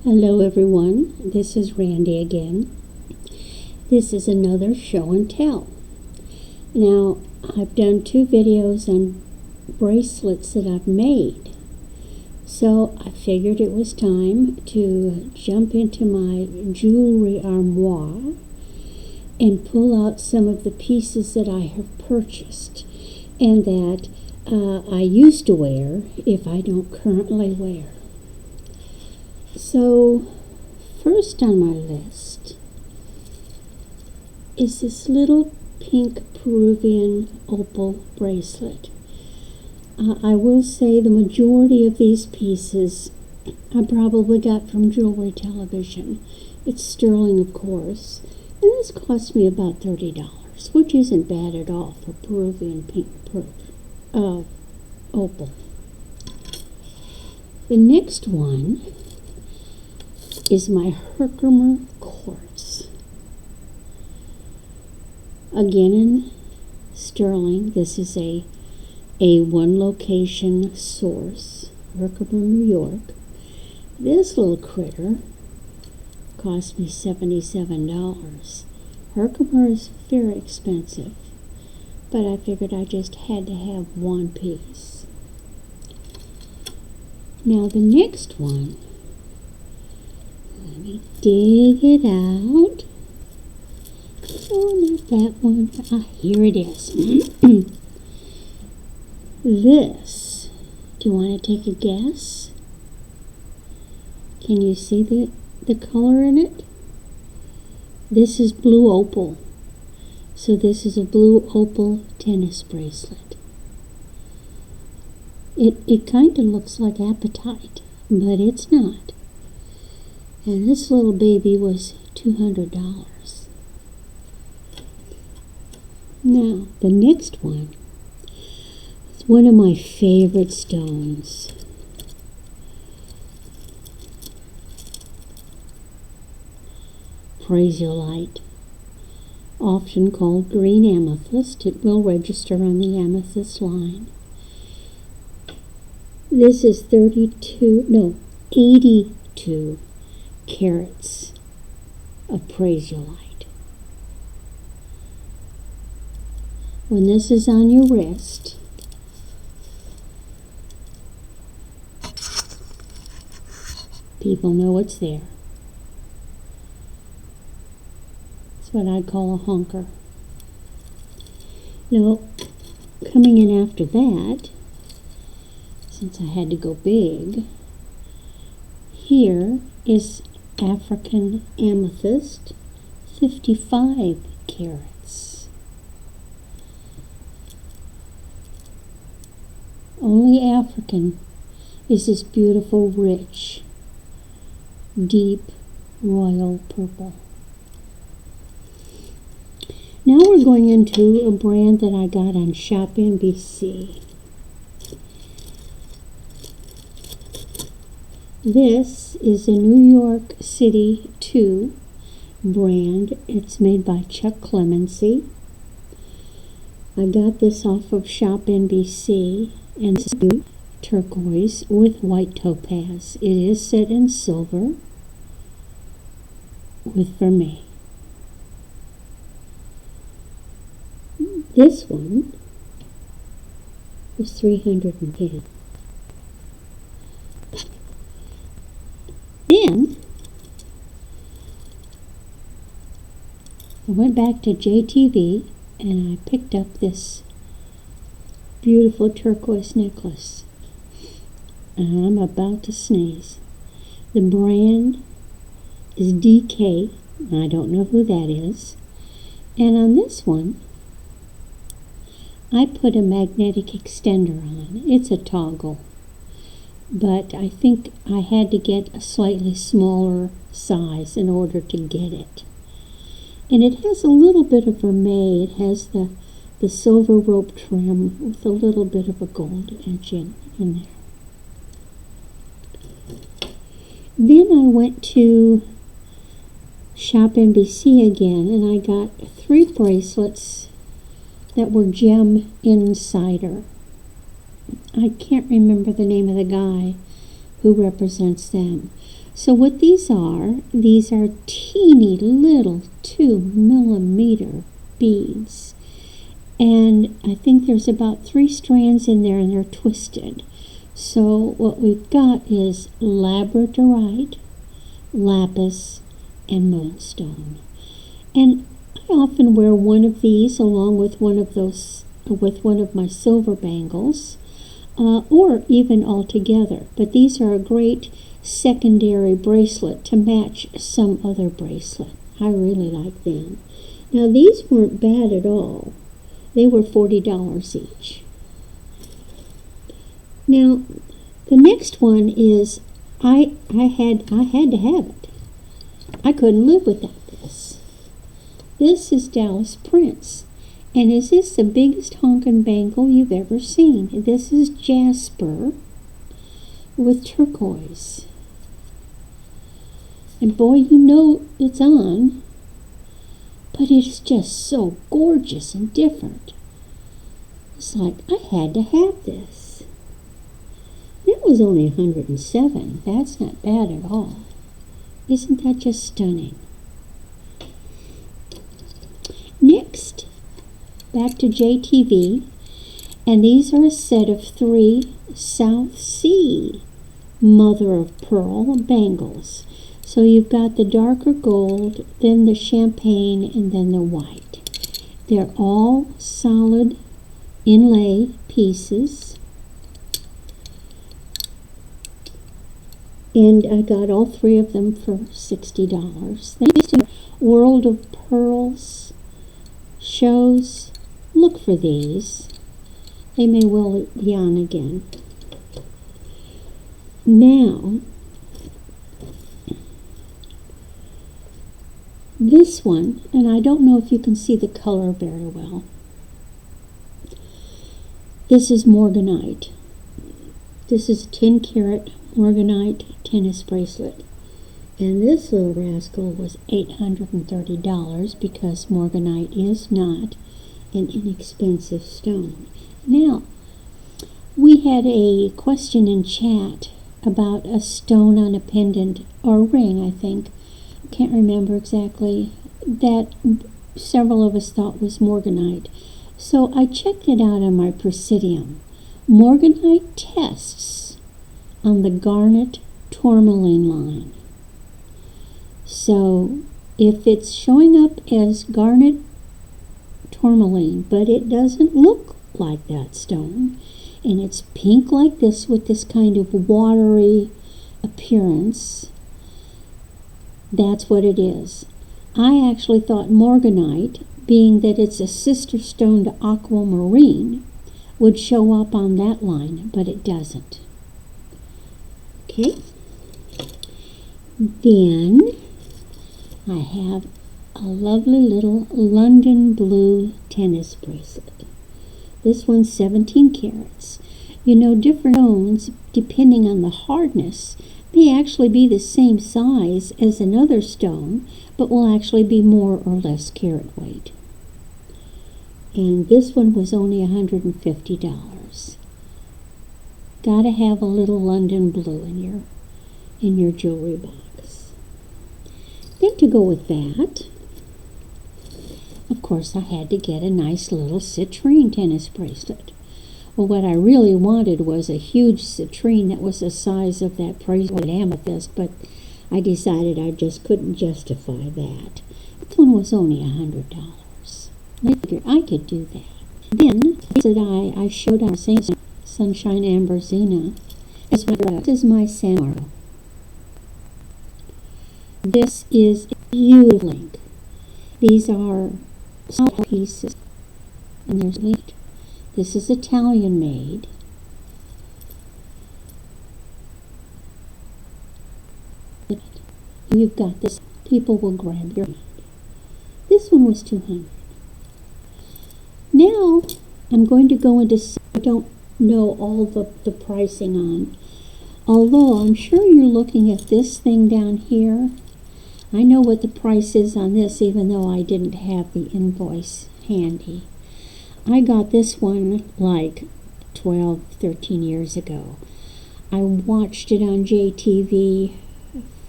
Hello everyone, this is Randy again. This is another show and tell. Now, I've done 2 videos on bracelets that I've made. So I figured it was time to jump into my jewelry armoire and pull out some of the pieces that I have purchased and that I used to wear if I don't currently wear. So, first on my list is this little pink Peruvian opal bracelet. I will say the majority of these pieces I probably got from Jewelry Television. It's sterling, of course, and this cost me about $30, which isn't bad at all for Peruvian pink opal. The next one is my Herkimer quartz. Again in sterling. This is a one location source, Herkimer, New York. This little critter cost me $77. Herkimer is very expensive, but I figured I just had to have one piece. Now the next one, let me dig it out. Oh, not that one. Ah, here it is. This, do you want to take a guess? Can you see the color in it? This is blue opal. So this is a blue opal tennis bracelet. It kind of looks like apatite, but it's not. And this little baby was $200. Now, the next one is one of my favorite stones. Bracelets, often called green amethyst. It will register on the amethyst line. This is 82 carats of bracelets. When this is on your wrist, people know it's there. It's what I'd call a honker. Now, coming in after that, since I had to go big, here is African amethyst, 55 carats. Only African is this beautiful, rich, deep, royal purple. Now we're going into a brand that I got on Shop NBC. This is a New York City 2 brand. It's made by Chuck Clemency. I got this off of Shop NBC, and this is turquoise with white topaz. It is set in silver with vermeil. This one was $310. Then I went back to JTV and I picked up this beautiful turquoise necklace. And I'm about to sneeze. The brand is DK. I don't know who that is. And on this one, I put a magnetic extender on. It's a toggle. But I think I had to get a slightly smaller size in order to get it. And it has a little bit of vermeil. It has the silver rope trim with a little bit of a gold edge in there. Then I went to Shop NBC again, and I got 3 bracelets that were gem insider. I can't remember the name of the guy who represents them. So what these are teeny little 2 millimeter beads. And I think there's about 3 strands in there, and they're twisted. So what we've got is labradorite, lapis, and moonstone. And I often wear one of these along with one of my silver bangles, or even all together. But these are a great secondary bracelet to match some other bracelet. I really like them. Now these weren't bad at all. They were $40 each. Now the next one is I had to have it. I couldn't live without this. This is Dallas Prince. And is this the biggest honkin' bangle you've ever seen? This is jasper with turquoise. And boy, you know it's on, but it's just so gorgeous and different. It's like, I had to have this. It was only $107. That's not bad at all. Isn't that just stunning? Next, back to JTV, and these are a set of 3 South Sea mother of pearl bangles. So you've got the darker gold, then the champagne, and then the white. They're all solid inlay pieces. And I got all 3 of them for $60. Thanks to World of Pearls shows. Look for these. They may well be on again. Now, this one, and I don't know if you can see the color very well. This is morganite. This is a 10-carat morganite tennis bracelet. And this little rascal was $830 because morganite is not an inexpensive stone. Now, we had a question in chat about a stone on a pendant or ring, I think. Can't remember exactly, that several of us thought was morganite. So I checked it out on my Presidium. Morganite tests on the garnet tourmaline line. So if it's showing up as garnet tourmaline, but it doesn't look like that stone, and it's pink like this with this kind of watery appearance, that's what it is. I actually thought morganite, being that it's a sister stone to aquamarine, would show up on that line, but it doesn't. Okay. Then I have a lovely little London blue tennis bracelet. This one's 17 carats. You know, different stones, depending on the hardness, may actually be the same size as another stone, but will actually be more or less carat weight. And this one was only $150. Gotta have a little London blue in your jewelry box. Then to go with that, of course I had to get a nice little citrine tennis bracelet. Well, what I really wanted was a huge citrine that was the size of that bracelet amethyst, but I decided I just couldn't justify that. This one was only $100. I figured I could do that. Then, that I showed on Sunshine Amberzina. This is my Samaro. This is beautiful. These are small pieces, and there's weight. This is Italian made. You've got this. People will grab your hand. This one was $200. Now I'm going to go into. I don't know all the pricing on. Although I'm sure you're looking at this thing down here. I know what the price is on this, even though I didn't have the invoice handy. I got this one like 12, 13 years ago. I watched it on JTV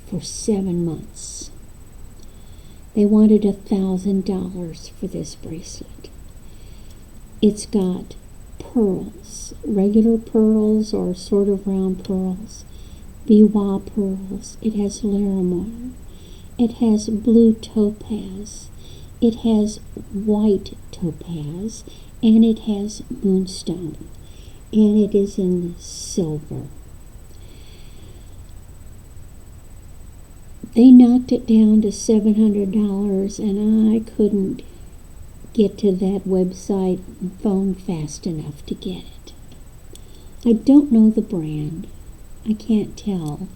for 7 months. They wanted $1,000 for this bracelet. It's got pearls, regular pearls or sort of round pearls, biwa pearls. It has larimar. It has blue topaz. It has white topaz, and it has moonstone, and it is in silver. They knocked it down to $700, and I couldn't get to that website and phone fast enough to get it. I don't know the brand. I can't tell.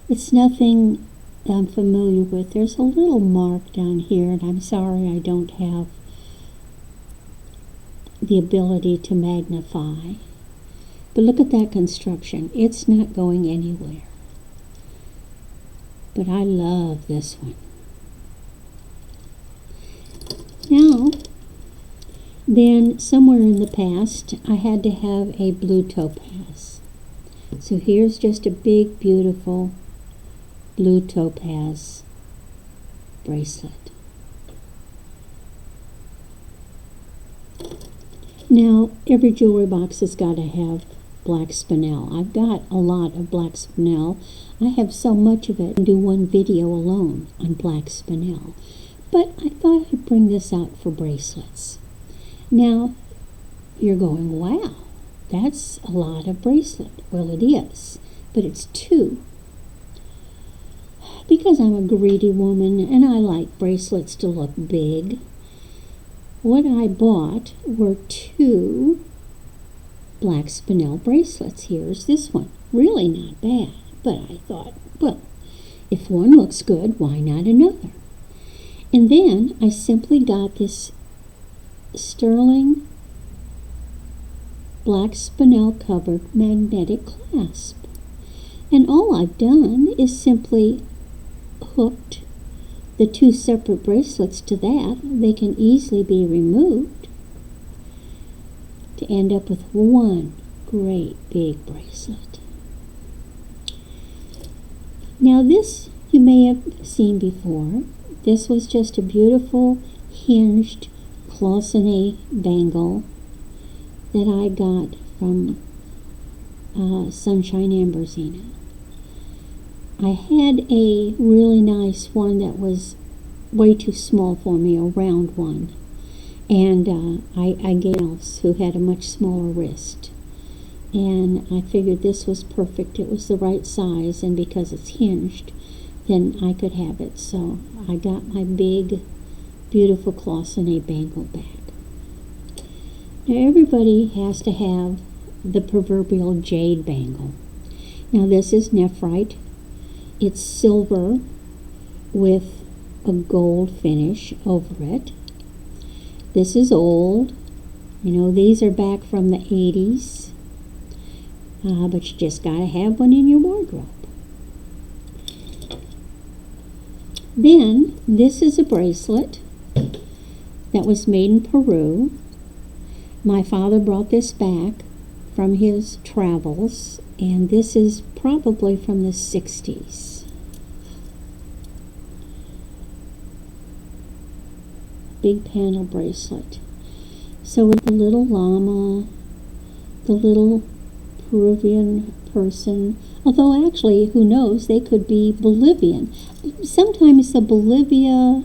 It's nothing I'm familiar with. There's a little mark down here, and I'm sorry I don't have the ability to magnify. But look at that construction. It's not going anywhere. But I love this one. Now, then somewhere in the past, I had to have a blue topaz. So here's just a big, beautiful blue topaz bracelet. Now, every jewelry box has got to have black spinel. I've got a lot of black spinel. I have so much of it, I can do one video alone on black spinel. But I thought I'd bring this out for bracelets. Now, you're going, wow, that's a lot of bracelet. Well, it is, but it's 2. Because I'm a greedy woman and I like bracelets to look big, what I bought were 2 black spinel bracelets. Here's this one. Really not bad, but I thought, well, if one looks good, why not another? And then I simply got this sterling black spinel covered magnetic clasp. And all I've done is simply hooked the 2 separate bracelets to that. They can easily be removed to end up with one great big bracelet. Now this you may have seen before. This was just a beautiful hinged cloisonné bangle that I got from Sunshine Amberzina. I had a really nice one that was way too small for me, a round one. And I gave else who had a much smaller wrist. And I figured this was perfect. It was the right size, and because it's hinged, then I could have it. So I got my big, beautiful cloisonné bangle back. Now everybody has to have the proverbial jade bangle. Now this is nephrite. It's silver with a gold finish over it. This is old. You know, these are back from the 80s. But you just got to have one in your wardrobe. Then, this is a bracelet that was made in Peru. My father brought this back from his travels, and this is probably from the 60s. Big panel bracelet. So with the little llama, the little Peruvian person, although actually, who knows, they could be Bolivian. Sometimes the Bolivia